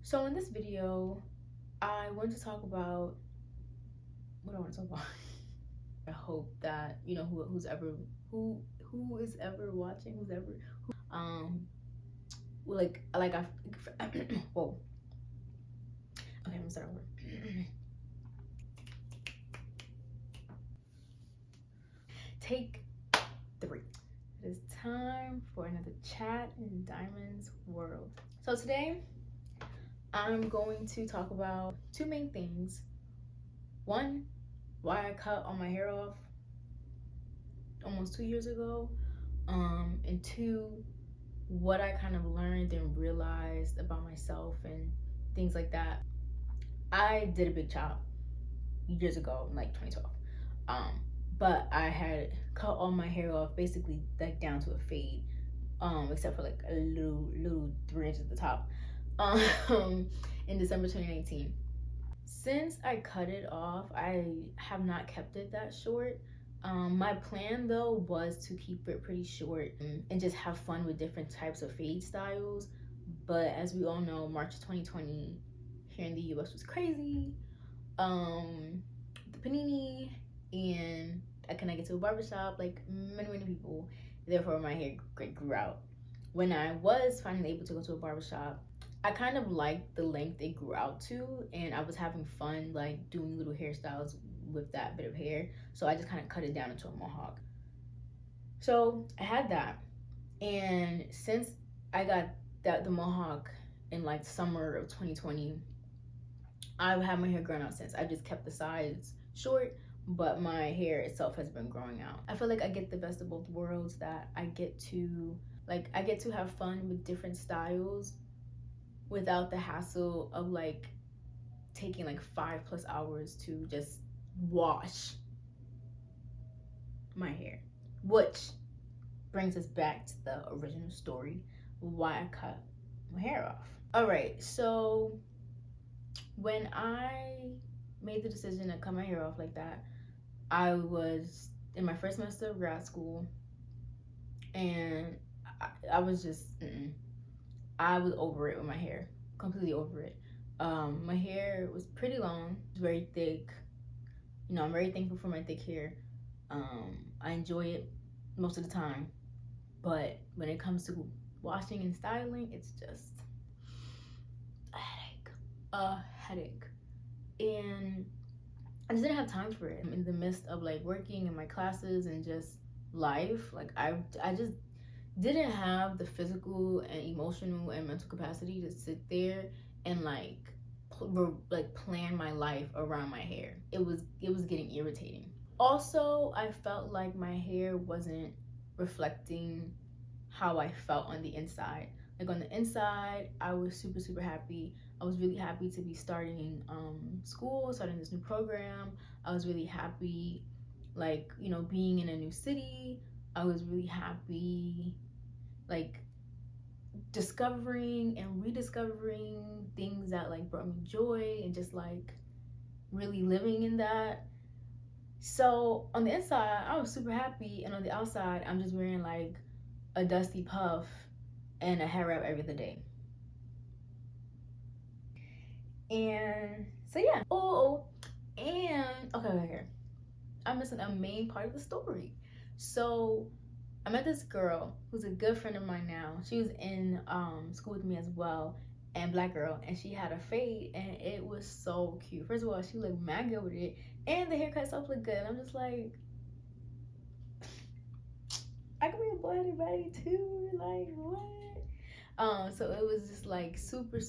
So in this video, I want to talk about what I want to talk about. I hope that who is ever watching, um I whoa. Okay, I'm gonna start over. Take 3. It is time for another chat in Diamond's world. So today, I'm going to talk about 2 main things. One, why I cut all my hair off almost 2 years ago. And 2, what I kind of learned and realized about myself and things like that. I did a big chop years ago, like 2012. But I had cut all my hair off basically like down to a fade, except for like a little 3 inches at the top, in December 2019. Since I cut it off, I have not kept it that short. My plan though was to keep it pretty short and just have fun with different types of fade styles. But as we all know, March 2020 here in the US was crazy. The panini, and I couldn't get to a barbershop like many people. Therefore, my hair grew out. When I was finally able to go to a barbershop, I kind of liked the length it grew out to, and I was having fun like doing little hairstyles with that bit of hair. So I just kind of cut it down into a mohawk. So I had that, and since I got the mohawk in like summer of 2020, I've had my hair grown out since. I've just kept the sides short, but my hair itself has been growing out. I feel like I get the best of both worlds, that I get to have fun with different styles without the hassle of like taking like 5+ hours to just wash my hair, which brings us back to the original story, why I cut my hair off. All right, so when I made the decision to cut my hair off like that, I was in my first semester of grad school, and I was just, I was over it with my hair, completely over it. My hair was pretty long, very thick. I'm very thankful for my thick hair. I enjoy it most of the time, but when it comes to washing and styling, it's just a headache. And I just didn't have time for it. I'm in the midst of like working in my classes and just life. Like I just didn't have the physical and emotional and mental capacity to sit there and like plan my life around my hair. It was getting irritating. Also, I felt like my hair wasn't reflecting how I felt on the inside. Like on the inside, I was super happy. I was really happy to be starting school, starting this new program. I was really happy, like, being in a new city. I was really happy, like, discovering and rediscovering things that like brought me joy, and just like really living in that. So on the inside, I was super happy, and on the outside, I'm just wearing like a dusty puff and a hair wrap every other day. And so yeah. Oh, and okay. I'm missing a main part of the story. So I met this girl who's a good friend of mine now. She was in school with me as well, and black girl, and she had a fade, and it was so cute. First of all, she looked mad good with it, and the haircut itself looked good. I'm just like, I could be a boy-headed baddie too. Like what? So it was just like super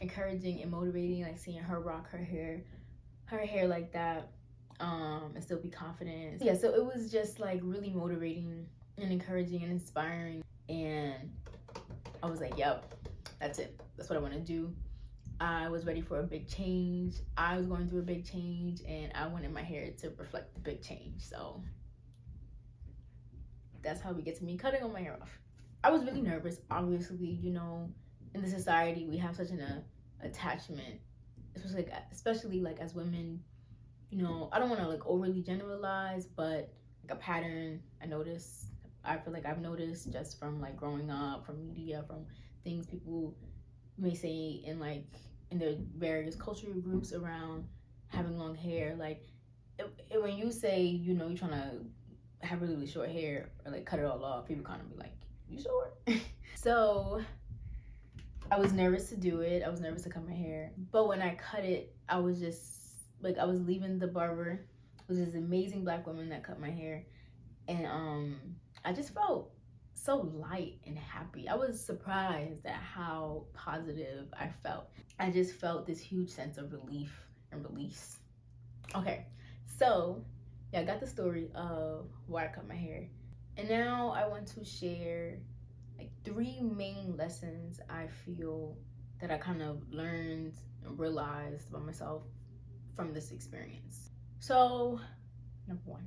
encouraging and motivating, like seeing her rock her hair like that, and still be confident. Yeah, so it was just like really motivating and encouraging and inspiring, and I was like, yep, that's it. That's what I want to do. I was ready for a big change. I was going through a big change, and I wanted my hair to reflect the big change. So that's how we get to me cutting all my hair off. I was really nervous. Obviously, in the society we have such an attachment, especially like as women. I don't want to like overly generalize, but like a pattern I feel like I've noticed just from like growing up, from media, from things people may say in their various cultural groups around having long hair. Like when you say, you know, you're trying to have really, really short hair or like cut it all off, people kind of be like, you sure? So I was nervous to do it. I was nervous to cut my hair. But when I cut it, I was just like, I was leaving the barber. It was this amazing black woman that cut my hair. And I just felt so light and happy. I was surprised at how positive I felt. I just felt this huge sense of relief and release. Okay, so yeah, I got the story of why I cut my hair. And now I want to share like 3 main lessons I feel that I kind of learned and realized about myself from this experience. So, number 1,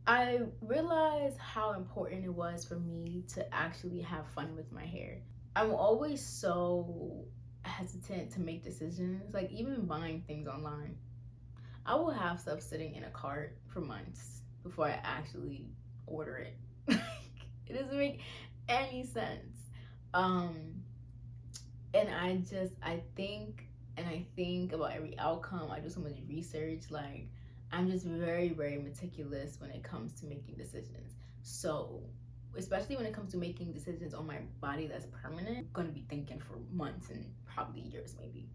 I realized how important it was for me to actually have fun with my hair. I'm always so hesitant to make decisions, like even buying things online. I will have stuff sitting in a cart for months before I actually order it. It doesn't make any sense. And I think about every outcome. I do so much research. Like, I'm just very, very meticulous when it comes to making decisions. So, especially when it comes to making decisions on my body that's permanent, I'm gonna be thinking for months and probably years, maybe.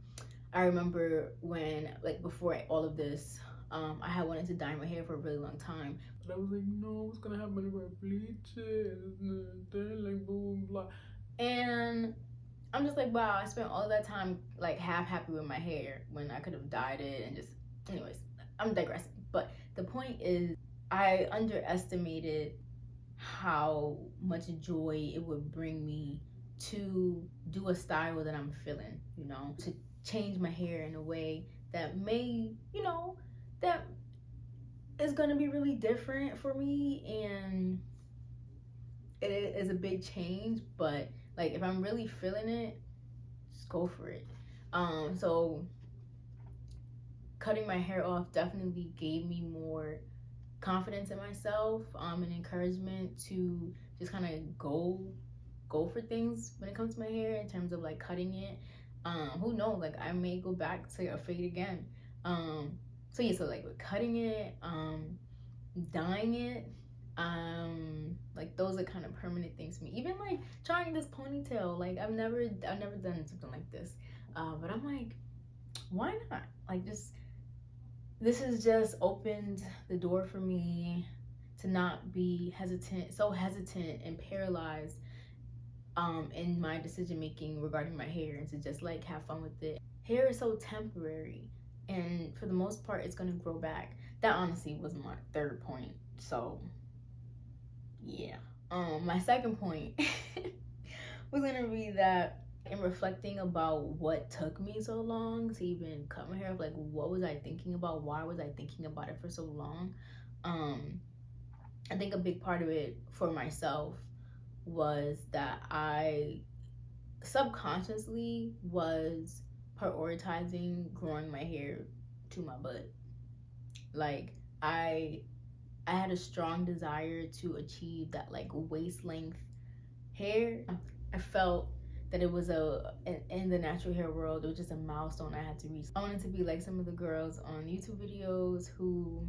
I remember when, like, before all of this, I had wanted to dye my hair for a really long time. But I was like, no, what's gonna happen if I bleach it? Like, blah, blah, blah. And I'm just like, wow, I spent all that time like half happy with my hair when I could have dyed it and just, anyways, I'm digressing. But the point is, I underestimated how much joy it would bring me to do a style that I'm feeling, you know, to change my hair in a way that may, you know, that is going to be really different for me. And it is a big change, but like if I'm really feeling it, just go for it. So cutting my hair off definitely gave me more confidence in myself, and encouragement to just kind of go for things when it comes to my hair in terms of like cutting it. Who knows, like I may go back to a fade again. So yeah, so like with cutting it, dyeing it, like those are kind of permanent things for me. Even like trying this ponytail, like I've never done something like this, but I'm like, why not? Like, just this has just opened the door for me to not be hesitant and paralyzed in my decision making regarding my hair, and to just like have fun with it. Hair is so temporary, and for the most part it's going to grow back. That honestly was my 3rd point. So yeah. My 2nd point was gonna be that in reflecting about what took me so long to even cut my hair off, like what was I thinking about? Why was I thinking about it for so long? I think a big part of it for myself was that I subconsciously was prioritizing growing my hair to my butt. Like I had a strong desire to achieve that like waist length hair. I felt that it was in the natural hair world, it was just a milestone I had to reach. I wanted to be like some of the girls on YouTube videos who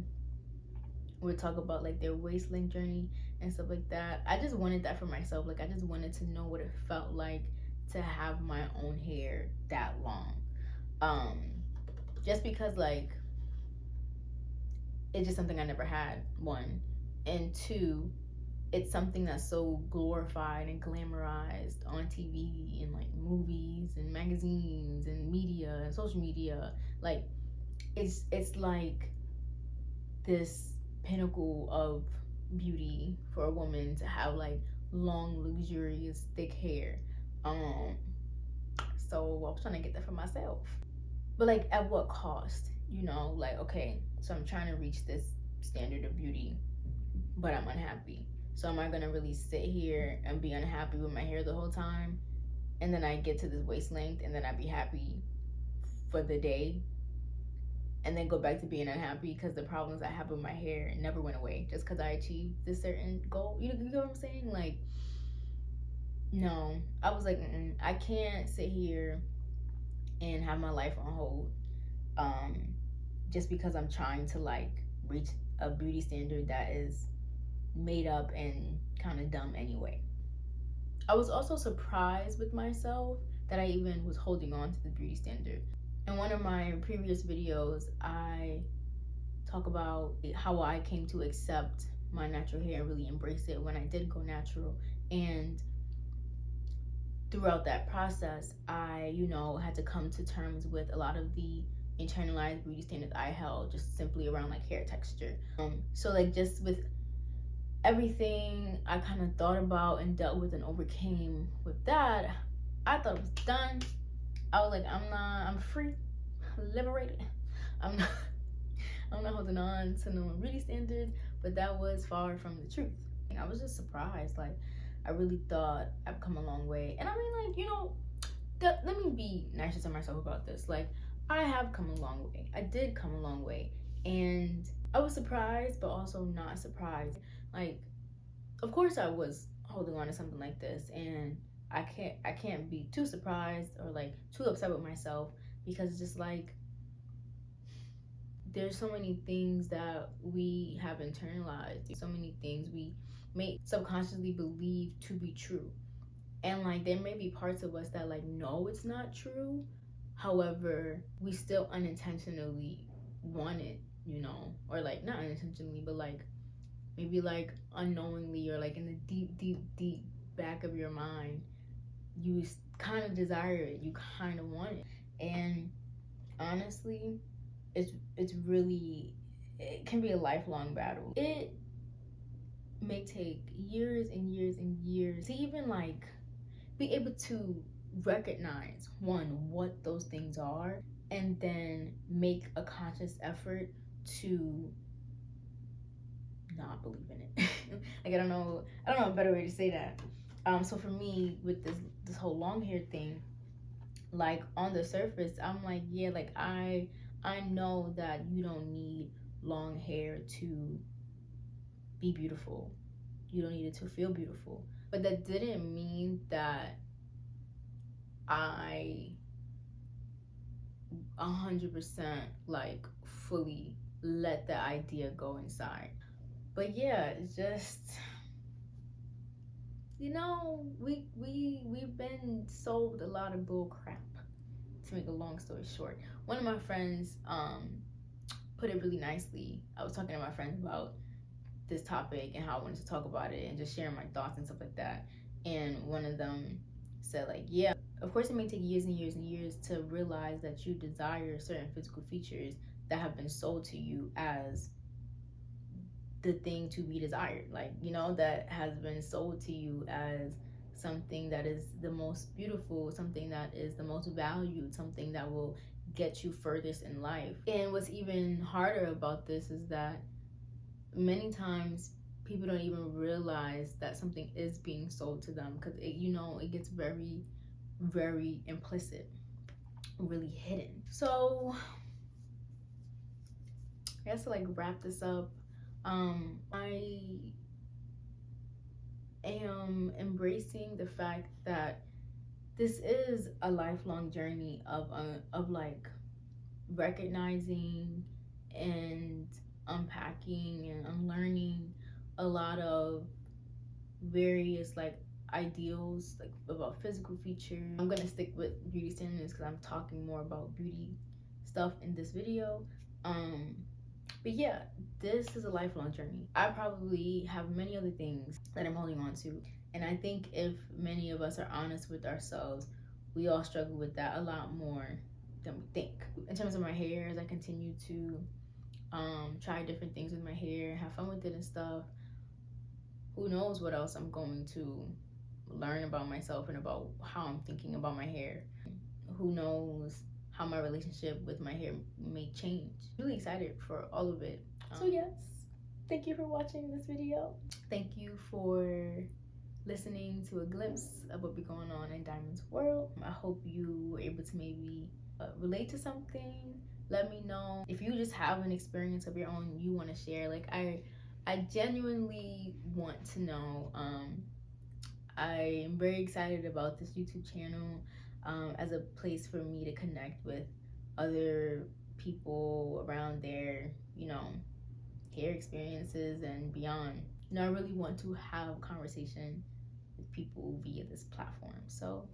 would talk about like their waist length journey and stuff like that. I just wanted that for myself. Like I just wanted to know what it felt like to have my own hair that long. Just because like it's just something I never had, 1. And 2, it's something that's so glorified and glamorized on TV and like movies and magazines and media and social media. Like it's like this pinnacle of beauty for a woman to have like long, luxurious, thick hair. So I was trying to get that for myself. But like at what cost? You know, like okay, so I'm trying to reach this standard of beauty, but I'm unhappy. So am I gonna really sit here and be unhappy with my hair the whole time? And then I get to this waist length and then I be happy for the day and then go back to being unhappy because the problems I have with my hair never went away just because I achieved this certain goal. You know what I'm saying? Like, no, I was like, I can't sit here and have my life on hold, um, just because I'm trying to like reach a beauty standard that is made up and kind of dumb anyway. I was also surprised with myself that I even was holding on to the beauty standard. In one of my previous videos, I talk about how I came to accept my natural hair and really embrace it when I did go natural. And throughout that process, I, had to come to terms with a lot of the internalized beauty standards I held just simply around like hair texture. So like just with everything I kind of thought about and dealt with and overcame with that, I thought it was done. I was like, I'm free, liberated. I'm not, I'm not holding on to no beauty standards, but that was far from the truth. I was just surprised. Like, I really thought I've come a long way. And I mean, like, let me be nicer to myself about this. Like, I have come a long way. I did come a long way. And I was surprised, but also not surprised. Like, of course I was holding on to something like this, and I can't be too surprised or like too upset with myself, because it's just like there's so many things that we have internalized, so many things we may subconsciously believe to be true. And like there may be parts of us that like know it's not true. However, we still unintentionally want it, or like not unintentionally, but like maybe like unknowingly or like in the deep back of your mind, you kind of desire it, you kind of want it. And honestly, it's really, it can be a lifelong battle. It may take years and years and years to even like be able to recognize one, what those things are, and then make a conscious effort to not believe in it. Like I don't know a better way to say that. So for me with this whole long hair thing, like on the surface I'm like, yeah, like I know that you don't need long hair to be beautiful, you don't need it to feel beautiful, but that didn't mean that I 100% like fully let the idea go inside. But yeah, it's just, we've been sold a lot of bull crap. To make a long story short, one of my friends put it really nicely. I was talking to my friends about this topic and how I wanted to talk about it and just sharing my thoughts and stuff like that. And one of them said like, yeah, of course it may take years and years and years to realize that you desire certain physical features that have been sold to you as the thing to be desired, like, that has been sold to you as something that is the most beautiful, something that is the most valued, something that will get you furthest in life. And what's even harder about this is that many times people don't even realize that something is being sold to them, because it gets very, very implicit, really hidden. So I guess to like wrap this up, I am embracing the fact that this is a lifelong journey of like recognizing and unpacking and unlearning a lot of various like ideals like about physical features. I'm gonna stick with beauty standards because I'm talking more about beauty stuff in this video. But yeah, this is a lifelong journey. I probably have many other things that I'm holding on to. And I think if many of us are honest with ourselves, we all struggle with that a lot more than we think. In terms of my hair, as I continue to try different things with my hair, have fun with it and stuff, who knows what else I'm going to learn about myself and about how I'm thinking about my hair. Who knows how my relationship with my hair may change. Really excited for all of it. So yes, thank you for watching this video. Thank you for listening to a glimpse of what be going on in Diamond's world. I hope you were able to maybe relate to something. Let me know if you just have an experience of your own you want to share. Like I genuinely want to know. I am very excited about this YouTube channel as a place for me to connect with other people around their, hair experiences and beyond. I really want to have conversation with people via this platform. So